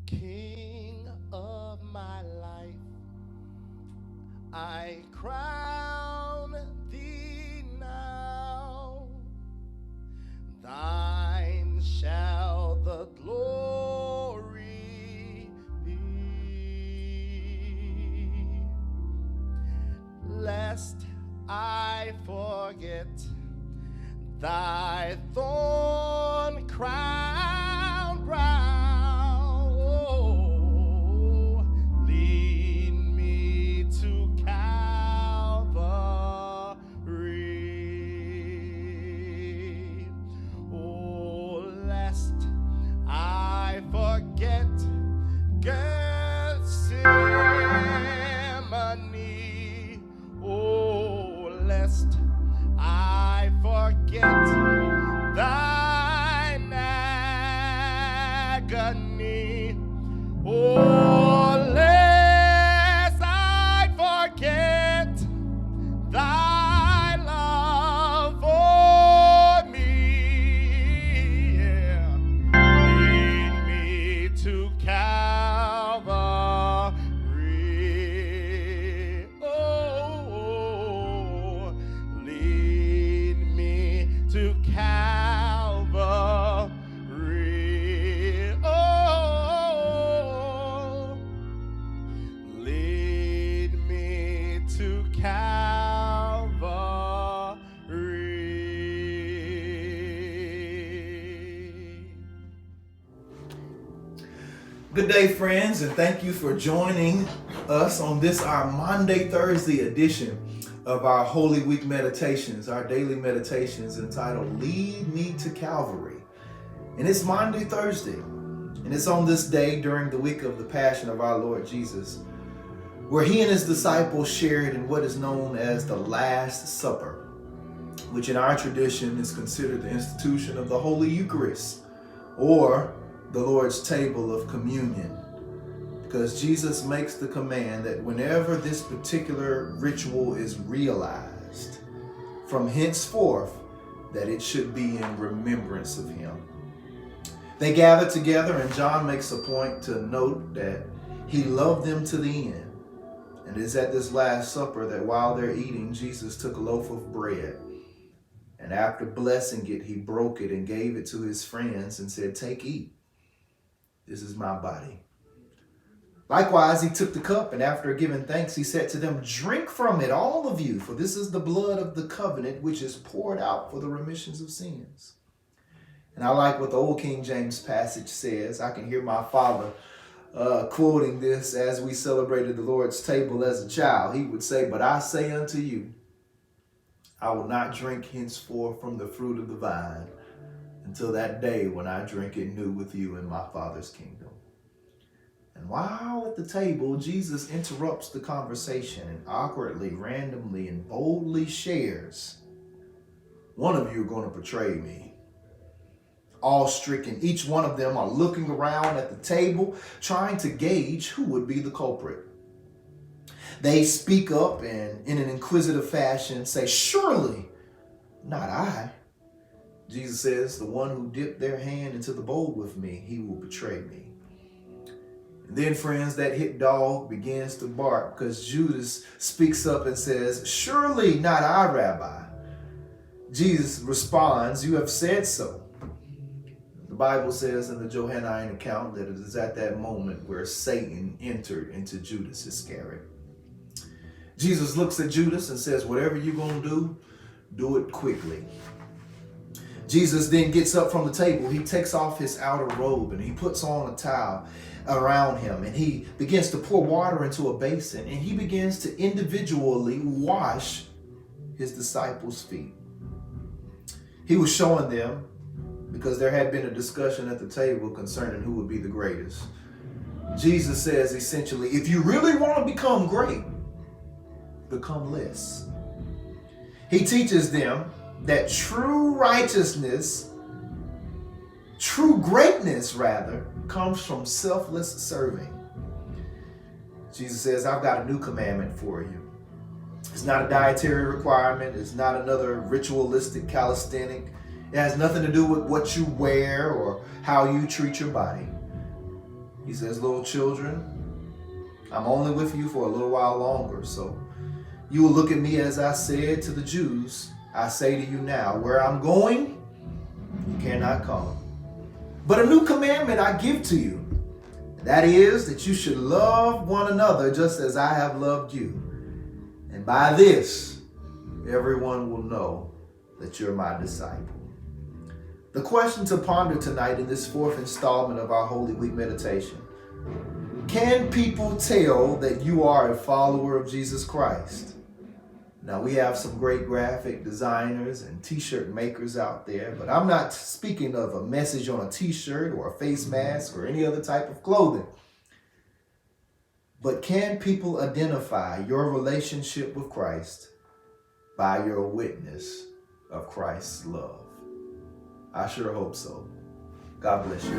King of my life, I crown thee now. Thine shall the glory be, lest I forget thy thorn crown brow. Oh, lead me to Calvary. Oh, lest I forget Gethsemane. Oh, lest I forget thine agony. Oh, lest I forget thy love for me. Yeah. Lead me to Calvary. Oh, lead me to Calvary. Oh, lead me to Calvary. Good day, friends, and thank you for joining us on this, our Monday, Thursday edition of our Holy Week meditations, our daily meditations entitled Lead Me to Calvary. And it's Monday, Thursday, and it's on this day during the week of the Passion of our Lord Jesus, where he and his disciples shared in what is known as the Last Supper, which in our tradition is considered the institution of the Holy Eucharist, or the Lord's table of communion, because Jesus makes the command that whenever this particular ritual is realized, from henceforth, that it should be in remembrance of him. They gather together, and John makes a point to note that he loved them to the end. And it's at this Last Supper that while they're eating, Jesus took a loaf of bread, and after blessing it, he broke it and gave it to his friends and said, "Take, eat. This is my body." Likewise, he took the cup, and after giving thanks, he said to them, "Drink from it, all of you, for this is the blood of the covenant, which is poured out for the remissions of sins." And I like what the old King James passage says. I can hear my father quoting this as we celebrated the Lord's table as a child. He would say, "But I say unto you, I will not drink henceforth from the fruit of the vine until that day when I drink it new with you in my Father's kingdom." And while at the table, Jesus interrupts the conversation and awkwardly, randomly, and boldly shares, "One of you are going to betray me." Awe-stricken, each one of them are looking around at the table, trying to gauge who would be the culprit. They speak up and, in an inquisitive fashion, say, "Surely not I." Jesus says, "The one who dipped their hand into the bowl with me, he will betray me." And then, friends, that hit dog begins to bark because Judas speaks up and says, "Surely not I, Rabbi." Jesus responds, "You have said so." The Bible says in the Johannine account that it is at that moment where Satan entered into Judas Iscariot. Jesus looks at Judas and says, "Whatever you're going to do it quickly." Jesus then gets up from the table. He takes off his outer robe and he puts on a towel around him, and he begins to pour water into a basin, and he begins to individually wash his disciples' feet. He was showing them, because there had been a discussion at the table concerning who would be the greatest. Jesus says essentially, if you really want to become great, become less. He teaches them that true righteousness, true greatness rather, comes from selfless serving. Jesus says, "I've got a new commandment for you." It's not a dietary requirement. It's not another ritualistic calisthenic. It has nothing to do with what you wear or how you treat your body. He says, little children, I'm only with you for a little while longer. So you will look at me as I said to the Jews, I say to you now, where I'm going, you cannot come. But a new commandment I give to you. That is that you should love one another just as I have loved you. And by this, everyone will know that you're my disciple. The question to ponder tonight in this fourth installment of our Holy Week meditation: can people tell that you are a follower of Jesus Christ? Now, we have some great graphic designers and t-shirt makers out there, but I'm not speaking of a message on a t-shirt or a face mask or any other type of clothing. But can people identify your relationship with Christ by your witness of Christ's love? I sure hope so. God bless you.